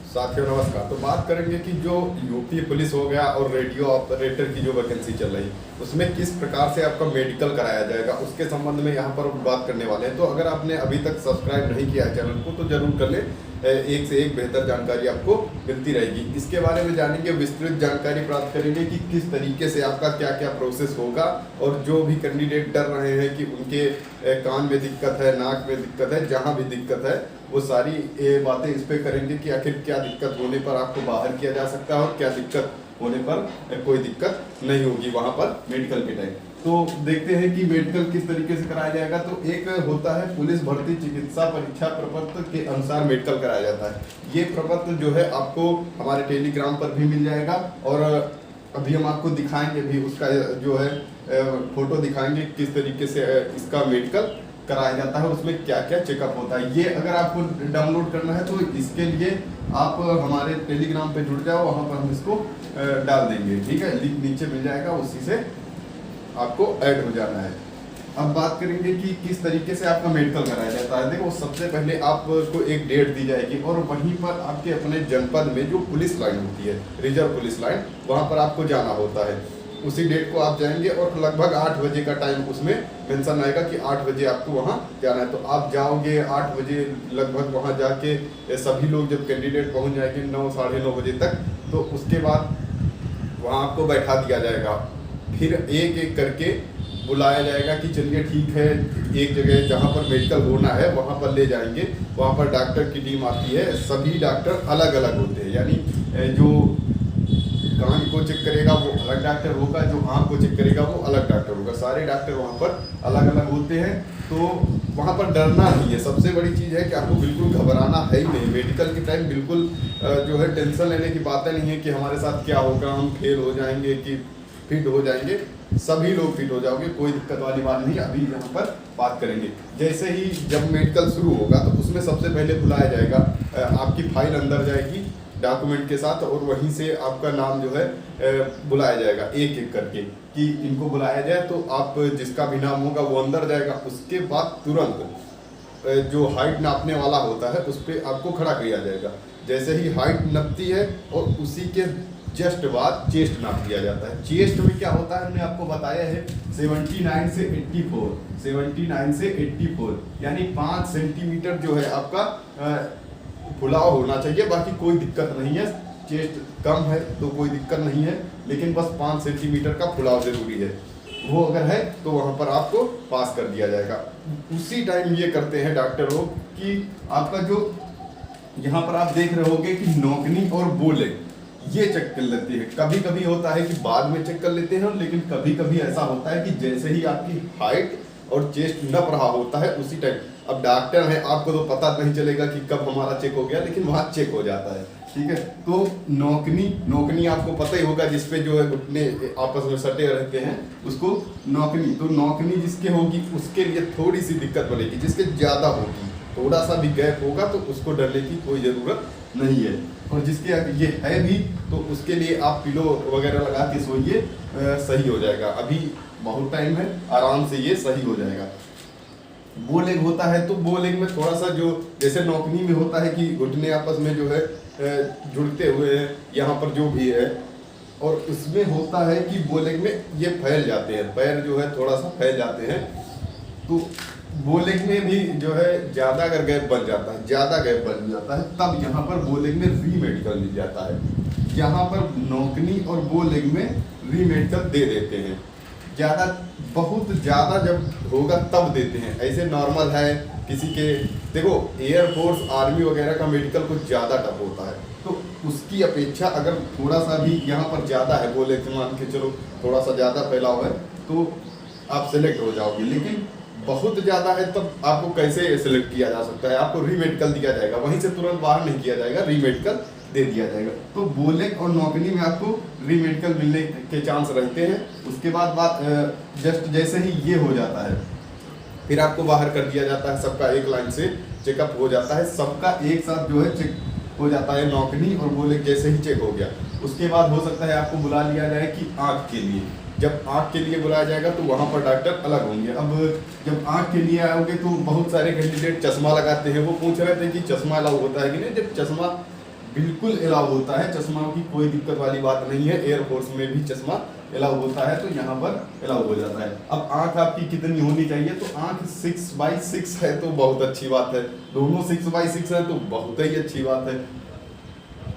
साथियों नमस्कार। तो बात करेंगे कि जो यूपी पुलिस हो गया और रेडियो ऑपरेटर की जो वैकेंसी चल रही उसमें किस प्रकार से आपका मेडिकल कराया जाएगा उसके संबंध में यहाँ पर बात करने वाले हैं। तो अगर आपने अभी तक सब्सक्राइब नहीं किया है चैनल को तो जरूर कर ले, एक से एक बेहतर जानकारी आपको मिलती रहेगी। इसके बारे में जानेंगे, विस्तृत जानकारी प्राप्त करेंगे कि किस तरीके से आपका क्या क्या प्रोसेस होगा और जो भी कैंडिडेट डर रहे हैं कि उनके कान में दिक्कत है, नाक में दिक्कत है, जहाँ भी दिक्कत है वो सारी बातें इस पे करेंगे कि आखिर क्या दिक्कत होने पर आपको बाहर किया जा सकता है और क्या दिक्कत होने पर कोई दिक्कत नहीं होगी वहाँ पर मेडिकल के टाइम। तो देखते हैं कि मेडिकल किस तरीके से कराया जाएगा। तो एक होता है पुलिस भर्ती चिकित्सा परीक्षा प्रपत्र के अनुसार मेडिकल कराया जाता है। ये प्रपत्र जो है आपको हमारे टेलीग्राम पर भी मिल जाएगा और अभी हम आपको दिखाएंगे भी उसका जो है फोटो दिखाएंगे किस तरीके से इसका मेडिकल कराया जाता है, उसमें क्या क्या चेकअप होता है। ये अगर आपको डाउनलोड करना है तो इसके लिए आप हमारे टेलीग्राम पे जुड़ जाओ, वहाँ पर हम इसको डाल देंगे, ठीक है। लिंक नीचे मिल जाएगा, उसी से आपको ऐड हो जाना है। अब बात करेंगे कि किस तरीके से आपका मेडिकल कराया जाता है। देखो सबसे पहले आपको एक डेट दी जाएगी और वहीं पर आपके अपने जनपद में जो पुलिस लाइन होती है, रिजर्व पुलिस लाइन, वहाँ पर आपको जाना होता है। उसी डेट को आप जाएंगे और लगभग 8 बजे का टाइम उसमें मेंशन आएगा कि 8 बजे आपको वहाँ जाना है। तो आप जाओगे 8 बजे लगभग वहाँ जाके सभी लोग जब कैंडिडेट पहुँच जाएंगे 9 साढ़े 9 बजे तक, तो उसके बाद वहाँ आपको बैठा दिया जाएगा। फिर एक एक करके बुलाया जाएगा कि चलिए ठीक है, एक जगह जहाँ पर मेडिकल होना है वहाँ पर ले जाएंगे। वहाँ पर डॉक्टर की टीम आती है, सभी डॉक्टर अलग अलग होते हैं, यानी जो कान को चेक करेगा वो अलग डॉक्टर होगा, जो आँख को चेक करेगा वो अलग डॉक्टर होगा। सारे डॉक्टर वहाँ पर अलग अलग होते हैं। तो वहाँ पर डरना नहीं है, सबसे बड़ी चीज़ है कि आपको बिल्कुल घबराना है ही नहीं। मेडिकल के टाइम बिल्कुल जो है टेंशन लेने की बातें नहीं है कि हमारे साथ क्या होगा, हम फेल हो जाएंगे कि फिट हो जाएंगे। सभी लोग फिट हो जाओगे, कोई दिक्कत वाली बात नहीं। अभी यहाँ पर बात करेंगे, जैसे ही जब मेडिकल शुरू होगा तो उसमें सबसे पहले बुलाया जाएगा, आपकी फाइल अंदर जाएगी डॉक्यूमेंट के साथ और वहीं से आपका नाम जो है बुलाया जाएगा एक एक करके कि इनको बुलाया जाए। तो आप जिसका भी नाम होगा वो अंदर जाएगा। उसके बाद तुरंत जो हाइट नापने वाला होता है उस पर आपको खड़ा किया जाएगा। जैसे ही हाइट नपती है और उसी के जस्ट बाद चेस्ट नाप दिया जाता है। चेस्ट में क्या होता है हमने आपको बताया है 79 से 84, 79 से 84 यानी 5 सेंटीमीटर जो है आपका फुलाव होना चाहिए। बाकी कोई दिक्कत नहीं है, चेस्ट कम है तो कोई दिक्कत नहीं है, लेकिन बस 5 सेंटीमीटर का फुलाव जरूरी है। वो अगर है तो वहाँ पर आपको पास कर दिया जाएगा। उसी टाइम ये करते हैं डॉक्टर लोग कि आपका जो यहाँ पर आप देख रहे होगे कि नौकनी और बोले ये चेक कर लेते हैं। कभी कभी होता है कि बाद में चेक कर लेते हैं, लेकिन कभी कभी ऐसा होता है कि जैसे ही आपकी हाइट और चेस्ट नप रहा होता है उसी टाइम, अब डॉक्टर है आपको तो पता नहीं चलेगा कि कब हमारा चेक हो गया, लेकिन वहाँ चेक हो जाता है, ठीक है। तो नौकनी आपको पता ही होगा, जिसपे जो है घुटने आपस में सटे रहते हैं उसको नौकनी। तो नौकनी जिसके होगी उसके लिए थोड़ी सी दिक्कत बनेगी, जिसके ज़्यादा होगी थोड़ा सा भी गैप होगा तो उसको डरने की कोई ज़रूरत नहीं है। और जिसके ये है भी तो उसके लिए आप पिलो वगैरह लगा के सोइए, सही हो जाएगा। अभी बहुत टाइम है, आराम से ये सही हो जाएगा। बो लेग होता है तो बो लेग में थोड़ा सा जो जैसे नौकनी में होता है कि घुटने आपस में जो है जुड़ते हुए हैं यहाँ पर जो भी है, और उसमें होता है कि बो लेग में ये फैल जाते हैं, पैर जो है थोड़ा सा फैल जाते हैं। तो बो लेग में भी जो है ज़्यादा अगर गैप बन जाता है, ज़्यादा गैप बन जाता है, तब यहाँ पर बो लेग में री मेडिकल मिल जाता है। यहाँ पर नौकनी और बो लेग में री मेडिकल दे देते हैं। ज़्यादा बहुत ज़्यादा जब होगा तब देते हैं, ऐसे नॉर्मल है किसी के। देखो एयरफोर्स आर्मी वगैरह का मेडिकल कुछ ज़्यादा टफ होता है, तो उसकी अपेक्षा अगर थोड़ा सा भी यहाँ पर ज़्यादा है, बोले कि मान के चलो थोड़ा सा ज़्यादा फैलाव है तो आप सेलेक्ट हो जाओगे। लेकिन बहुत ज़्यादा है तब आपको कैसे सेलेक्ट किया जा सकता है, आपको री मेडिकल दिया जाएगा, वहीं से तुरंत बाहर नहीं किया जाएगा, री मेडिकल दे दिया जाएगा। तो बोलेग और नौकनी में आपको री मेडिकल मिलने के चांस रहते हैं। उसके बाद बात जस्ट जैसे ही ये हो जाता है फिर आपको बाहर कर दिया जाता है, सबका एक लाइन से चेकअप हो जाता है, सबका एक साथ जो है चेक हो जाता है। नौकनी और बोलेग जैसे ही चेक हो गया उसके बाद हो सकता है आपको बुला लिया जाए कि आँख के लिए। जब आँख के लिए बुलाया जाएगा तो वहाँ पर डॉक्टर अलग होंगे। अब जब आँख के लिए आओगे तो बहुत सारे कैंडिडेट चश्मा लगाते हैं, वो पूछ रहे थे कि चश्मा अलाउ होता है कि नहीं। जब चश्मा बिल्कुल अलाउ होता है, चश्मा की कोई दिक्कत वाली बात नहीं है। एयरफोर्स में भी चश्मा अलाउ होता है, तो यहाँ पर अलाउ हो जाता है। अब आंख आपकी कितनी होनी चाहिए, तो आंख 6/6 है तो बहुत अच्छी बात है, दोनों 6/6 है तो बहुत ही अच्छी बात है।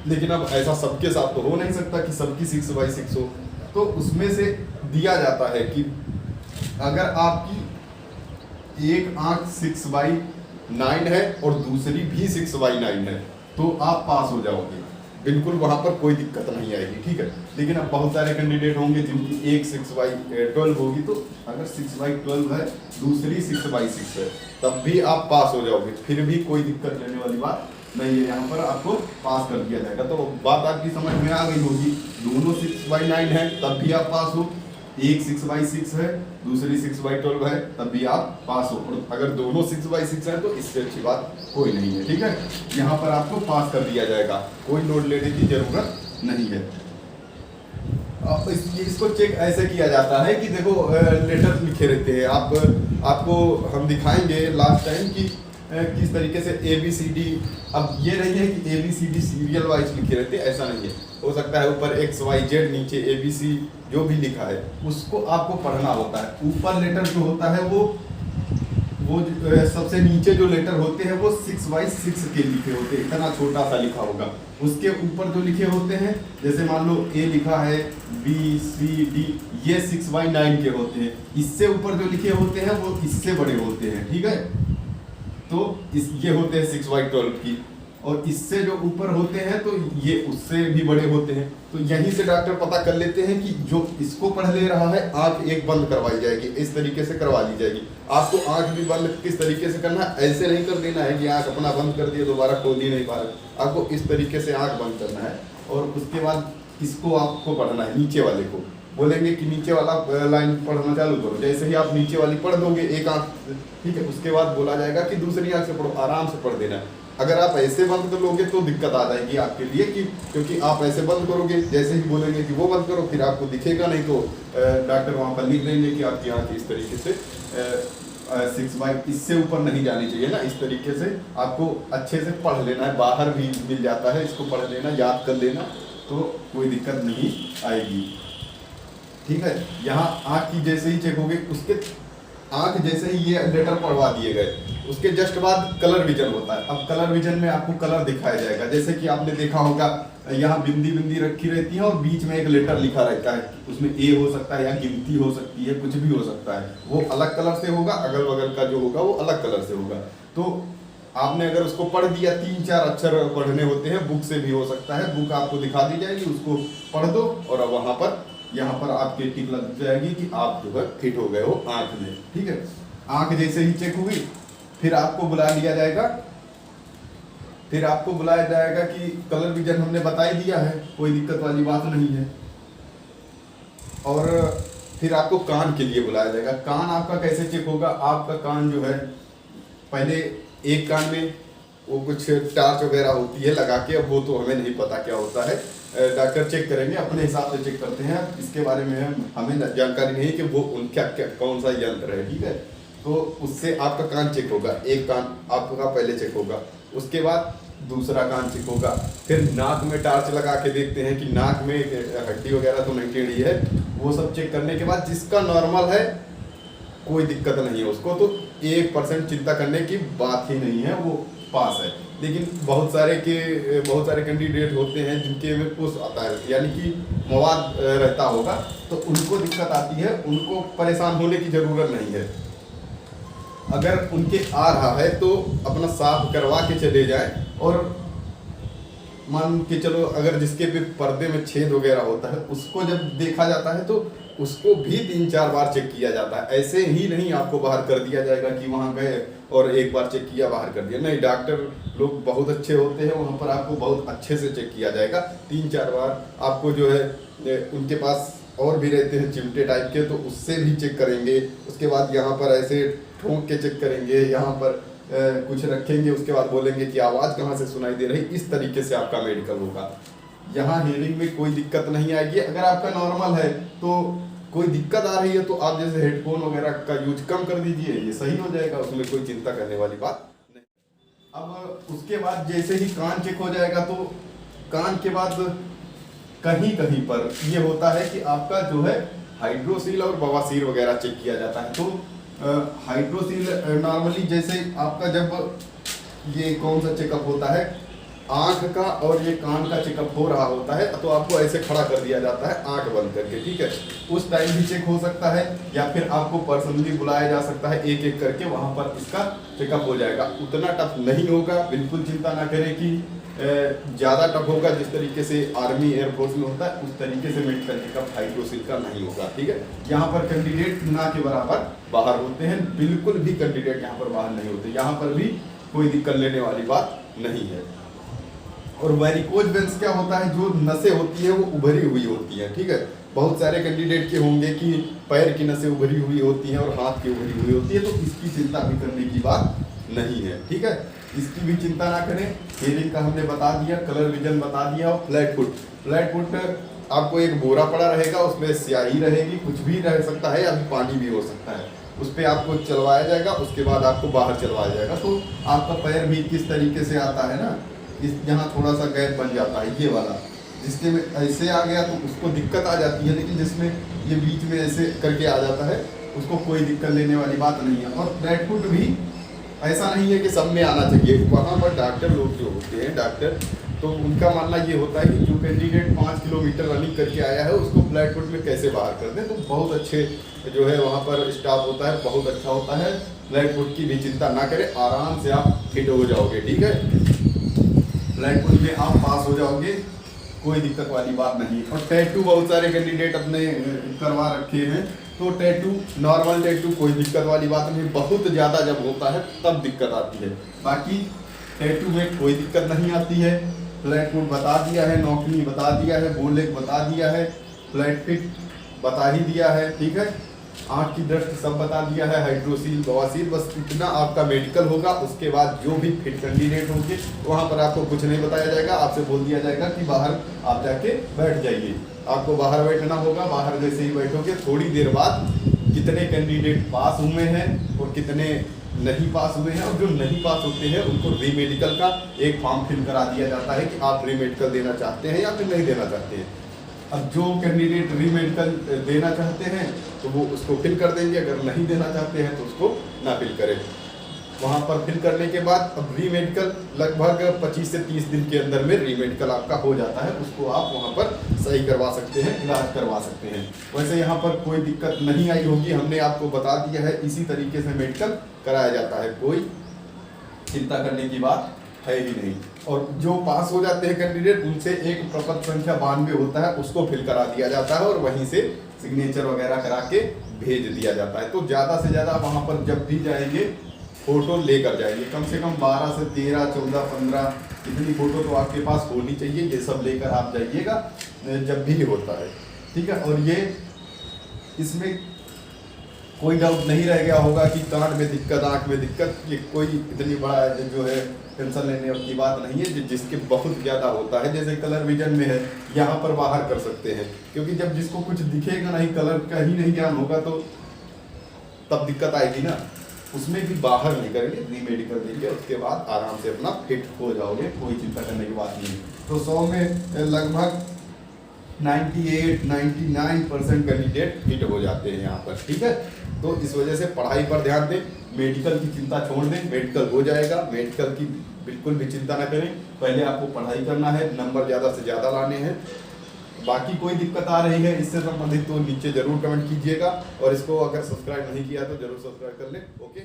लेकिन अब ऐसा सबके साथ तो हो नहीं सकता कि सबकी 6/6 हो, तो उसमें से दिया जाता है कि अगर आपकी एक आंख 6/9 है और दूसरी भी 6/9 है तो आप पास हो जाओगे, बिल्कुल वहां पर कोई दिक्कत नहीं आएगी, ठीक है। लेकिन अब बहुत सारे कैंडिडेट होंगे जिनकी एक 6/12 होगी, तो अगर 6/12 है दूसरी 6/6 है तब भी आप पास हो जाओगे, फिर भी कोई दिक्कत लेने वाली बात नहीं है, यहाँ पर आपको पास कर दिया जाएगा। तो बात आपकी समझ में आ गई होगी, दोनों 6/9 है तब भी आप पास हो, एक 6/6 है दूसरी 6/12 है तब भी आप पास हो, और अगर दोनों 6/6 है तो इससे अच्छी बात कोई नहीं है, ठीक है। यहाँ पर आपको पास कर दिया जाएगा, कोई नोट लेने की जरूरत नहीं है। अब इसको चेक ऐसे किया जाता है कि देखो लेटर लिखे रहते हैं, आपको हम दिखाएंगे लास्ट टाइम कि किस तरीके से ABCD, अब ये नहीं है कि ABCD सीरियल वाइज लिखे रहते हैं, ऐसा नहीं है। हो सकता है ऊपर XYZ नीचे ABC जो भी लिखा है उसको आपको पढ़ना होता है। ऊपर लेटर जो होता है वो सबसे नीचे जो लेटर होते हैं वो 6/6 के लिखे होते हैं, इतना छोटा सा लिखा होगा। उसके ऊपर जो लिखे होते हैं, जैसे मान लो A लिखा है, BCD, ये 6/9 के होते हैं। इससे ऊपर जो लिखे होते हैं वो इससे बड़े होते हैं, ठीक है। तो ये होते हैं 6/12 की, और इससे जो ऊपर होते हैं तो ये उससे भी बड़े होते हैं। तो यहीं से डॉक्टर पता कर लेते हैं कि जो इसको पढ़ ले रहा है आंख एक बंद करवाई जाएगी, इस तरीके से करवा ली जाएगी। आपको आंख भी बंद किस तरीके से करना है, ऐसे नहीं कर देना है कि आंख अपना बंद कर दिया दोबारा खोल ही नहीं पा रहे, आपको इस तरीके से आंख बंद करना है। और उसके बाद इसको आपको पढ़ना है, नीचे वाले को बोलेंगे कि नीचे वाला लाइन पढ़ना चालू करो, जैसे ही आप नीचे वाली पढ़ दोगे एक आंख, ठीक है, उसके बाद बोला जाएगा कि दूसरी आंख से पढ़ो, आराम से पढ़ देना है। अगर आप ऐसे बंद कर लोगे तो दिक्कत आ जाएगी आपके लिए, कि क्योंकि आप ऐसे बंद करोगे, जैसे ही बोलेंगे कि वो बंद करो फिर आपको दिखेगा नहीं, तो डॉक्टर वहाँ पर लिख देंगे कि आपकी आंख इस तरीके से 6/, इससे ऊपर नहीं जानी चाहिए ना। इस तरीके से आपको अच्छे से पढ़ लेना है, बाहर भी मिल जाता है, इसको पढ़ लेना, याद कर लेना, तो कोई दिक्कत नहीं आएगी, ठीक है। यहाँ आँख की जैसे ही चेक होगी, उसके आँख जैसे ही ये लेटर पढ़वा दिए गए, उसके जस्ट बाद कलर विजन होता है। अब कलर विजन में आपको कलर दिखाया जाएगा, जैसे कि आपने देखा होगा यहाँ बिंदी बिंदी रखी रहती है और बीच में एक लेटर लिखा रहता है, उसमें A हो सकता है या गिनती हो सकती है, कुछ भी हो सकता है, वो अलग कलर से होगा, अगल बगल का जो होगा वो अलग कलर से होगा। तो आपने अगर उसको पढ़ दिया, 3-4 अक्षर पढ़ने होते हैं, बुक से भी हो सकता है, बुक आपको दिखा दी जाएगी, उसको पढ़ दो और अब वहाँ पर यहाँ पर आपके टिक लग जाएगी कि आप जो है फिट हो गए हो आँख में, ठीक है। आँख जैसे ही चेक हुई फिर आपको बुला लिया जाएगा, फिर आपको बुलाया जाएगा कि कलर विजन हमने बता ही दिया है, कोई दिक्कत वाली बात नहीं है। और फिर आपको कान के लिए बुलाया जाएगा। कान आपका कैसे चेक होगा, आपका कान जो है पहले एक कान में वो कुछ टार्च वगैरह होती है लगा के, अब वो तो हमें नहीं पता क्या होता है, डॉक्टर चेक करेंगे, अपने हिसाब से चेक करते हैं, इसके बारे में हमें जानकारी नहीं कि वो उनका कौन सा यंत्र है, ठीक है। तो उससे आपका कान चेक होगा, एक कान आपका पहले चेक होगा, उसके बाद दूसरा कान चेक होगा, फिर नाक में टार्च लगा के देखते हैं कि नाक में हड्डी वगैरह तो नहीं टेढ़ी है, वो सब चेक करने के बाद जिसका नॉर्मल है कोई दिक्कत नहीं है उसको, तो 1% चिंता करने की बात ही नहीं है, वो पास है। लेकिन बहुत सारे कैंडिडेट होते हैं जिनके में पुश आता है, यानी कि मवाद रहता होगा, तो उनको दिक्कत आती है, उनको परेशान होने की ज़रूरत नहीं है। अगर उनके आ रहा है तो अपना साफ करवा के चले जाएं, और मान के चलो अगर जिसके भी पर्दे में छेद वगैरह होता है उसको जब देखा जाता है तो उसको भी 3-4 बार चेक किया जाता है। ऐसे ही नहीं आपको बाहर कर दिया जाएगा कि वहाँ गए और एक बार चेक किया बाहर कर दिया, नहीं, डॉक्टर लोग बहुत अच्छे होते हैं, वहाँ पर आपको बहुत अच्छे से चेक किया जाएगा 3-4 बार। आपको जो है उनके पास और भी रहते हैं चिमटे टाइप के, तो उससे भी चेक करेंगे, उसके बाद यहाँ पर ऐसे ठोंक के चेक करेंगे, यहाँ पर कुछ रखेंगे, उसके बाद बोलेंगे कि आवाज़ कहाँ से सुनाई दे रही, इस तरीके से आपका मेडिकल होगा। यहाँ हियरिंग में कोई दिक्कत नहीं आएगी। अगर आपका नॉर्मल है तो कोई दिक्कत आ रही है तो आप जैसे हेडफोन वगैरह का यूज कम कर दीजिए, ये सही हो जाएगा, उसमें कोई चिंता करने वाली बात नहीं। अब उसके बाद जैसे ही कान चेक हो जाएगा तो कान के बाद कहीं कहीं पर ये होता है कि आपका जो है हाइड्रोसील और बवासीर वगैरह चेक किया जाता है। तो हाइड्रोसील नॉर्मली जैसे आपका जब ये कौन सा चेकअप होता है, आंख का और ये कान का चेकअप हो रहा होता है, तो आपको ऐसे खड़ा कर दिया जाता है आंख बंद करके, ठीक है। उस टाइम भी चेक हो सकता है, या फिर आपको पर्सनली बुलाया जा सकता है, एक एक करके वहां पर इसका चेकअप हो जाएगा। उतना टफ नहीं होगा, बिल्कुल चिंता ना करें कि ज़्यादा टफ होगा। जिस तरीके से आर्मी एयरफोर्स में होता है उस तरीके से मेडिकल चेकअप हाइड्रोसील का नहीं होगा, ठीक है। यहाँ पर कैंडिडेट ना के बराबर बाहर होते हैं, बिल्कुल भी कैंडिडेट यहाँ पर बाहर नहीं होते, यहाँ पर भी कोई दिक्कत लेने वाली बात नहीं है। और वेरिकोज वेन्स क्या होता है, जो नसें होती है वो उभरी हुई होती है, ठीक है। बहुत सारे कैंडिडेट के होंगे कि पैर की नसें उभरी हुई होती हैं और हाथ की उभरी हुई होती है, तो इसकी चिंता भी करने की बात नहीं है, ठीक है। इसकी भी चिंता ना करें। हेयरिंग का हमने बता दिया, कलर विजन बता दिया। और फ्लैट फुट, फ्लैट फुट आपको एक बोरा पड़ा रहेगा, उसमें स्याही रहेगी, कुछ भी रह सकता है या फिर पानी भी हो सकता है, उस पर आपको चलवाया जाएगा, उसके बाद आपको बाहर चलवाया जाएगा। तो आपका पैर भी किस तरीके से आता है ना, इस यहाँ थोड़ा सा गैप बन जाता है, ये वाला जिसके में ऐसे आ गया तो उसको दिक्कत आ जाती है, लेकिन जिसमें ये बीच में ऐसे करके आ जाता है उसको कोई दिक्कत लेने वाली बात नहीं है। और फ्लैट फुट भी ऐसा नहीं है कि सब में आना चाहिए। वहाँ पर डॉक्टर लोग जो होते हैं, डॉक्टर, तो उनका मानना ये होता है कि जो कैंडिडेट 5 किलोमीटर रनिंग करके आया है उसको फ्लैट फुट में कैसे बाहर कर दें। तो बहुत अच्छे जो है वहाँ पर स्टाफ होता है, बहुत अच्छा होता है। फ्लैट फुट की भी चिंता ना करें, आराम से आप फिट हो जाओगे, ठीक है। फ्लैट फुट में आप पास हो जाओगे, कोई दिक्कत वाली बात नहीं। और टैटू बहुत सारे कैंडिडेट अपने करवा रखे हैं, तो टैटू, नॉर्मल टैटू कोई दिक्कत वाली बात नहीं। बहुत ज़्यादा जब होता है तब दिक्कत आती है, बाकी टैटू में कोई दिक्कत नहीं आती है। फ्लैट फुट बता दिया है, नौकनी बता दिया है, बोलेक बता दिया है, फ्लैट फिट बता ही दिया है, ठीक है। आँख की दृष्टि सब बता दिया है, हाइड्रोसील, बवासीर, बस इतना आपका मेडिकल होगा। उसके बाद जो भी फिट कैंडिडेट होंगे वहाँ पर आपको कुछ नहीं बताया जाएगा, आपसे बोल दिया जाएगा कि बाहर आप जाके बैठ जाइए। आपको बाहर बैठना होगा, बाहर जैसे ही बैठोगे थोड़ी देर बाद कितने कैंडिडेट पास हुए हैं और कितने नहीं पास हुए हैं, और जो नहीं पास होते हैं उनको री मेडिकल का एक फॉर्म फिल करा दिया जाता है कि आप री मेडिकल देना चाहते हैं या फिर नहीं देना चाहते हैं। अब जो कैंडिडेट री मेडिकल देना चाहते हैं तो वो उसको फिल कर देंगे, अगर नहीं देना चाहते हैं तो उसको ना फिल करें। वहाँ पर फिल करने के बाद अब री मेडिकल लगभग 25 से 30 दिन के अंदर में री मेडिकल आपका हो जाता है, उसको आप वहाँ पर सही करवा सकते हैं, इलाज करवा सकते हैं। वैसे यहाँ पर कोई दिक्कत नहीं आई होगी, हमने आपको बता दिया है, इसी तरीके से मेडिकल कराया जाता है, कोई चिंता करने की बात है ही नहीं। और जो पास हो जाते हैं कैंडिडेट, उनसे एक प्रपत्र संख्या 92 होता है, उसको फिल करा दिया जाता है और वहीं से सिग्नेचर वगैरह करा के भेज दिया जाता है। तो ज़्यादा से ज़्यादा वहाँ पर जब भी जाएंगे फ़ोटो लेकर जाएंगे, कम से कम 12 से 13, 14, 15 इतनी फ़ोटो तो आपके पास होनी चाहिए। ये सब लेकर आप जाइएगा जब भी होता है, ठीक है। और ये इसमें कोई डाउट नहीं रह गया होगा कि कान में दिक्कत, आँख में दिक्कत, ये कोई इतनी बड़ा जो है टेंशन लेने की बात नहीं है। जिसके बहुत ज़्यादा होता है, जैसे कलर विजन में है, यहाँ पर बाहर कर सकते हैं, क्योंकि जब जिसको कुछ दिखेगा नहीं, कलर का ही नहीं ज्ञान होगा, तो तब दिक्कत आएगी ना। उसमें भी बाहर नहीं करेंगे, री मेडिकल देंगे, उसके बाद आराम से अपना फिट हो जाओगे, कोई चिंता करने की बात नहीं। तो 100 में लगभग 98-99% कैंडिडेट फिट हो जाते हैं यहाँ पर, ठीक है। तो इस वजह से पढ़ाई पर ध्यान दें, मेडिकल की चिंता छोड़ दें, मेडिकल हो जाएगा, मेडिकल की बिल्कुल भी चिंता ना करें। पहले आपको पढ़ाई करना है, नंबर ज़्यादा से ज़्यादा लाने हैं। बाकी कोई दिक्कत आ रही है इससे संबंधित तो नीचे ज़रूर कमेंट कीजिएगा, और इसको अगर सब्सक्राइब नहीं किया तो ज़रूर सब्सक्राइब कर लें। ओके।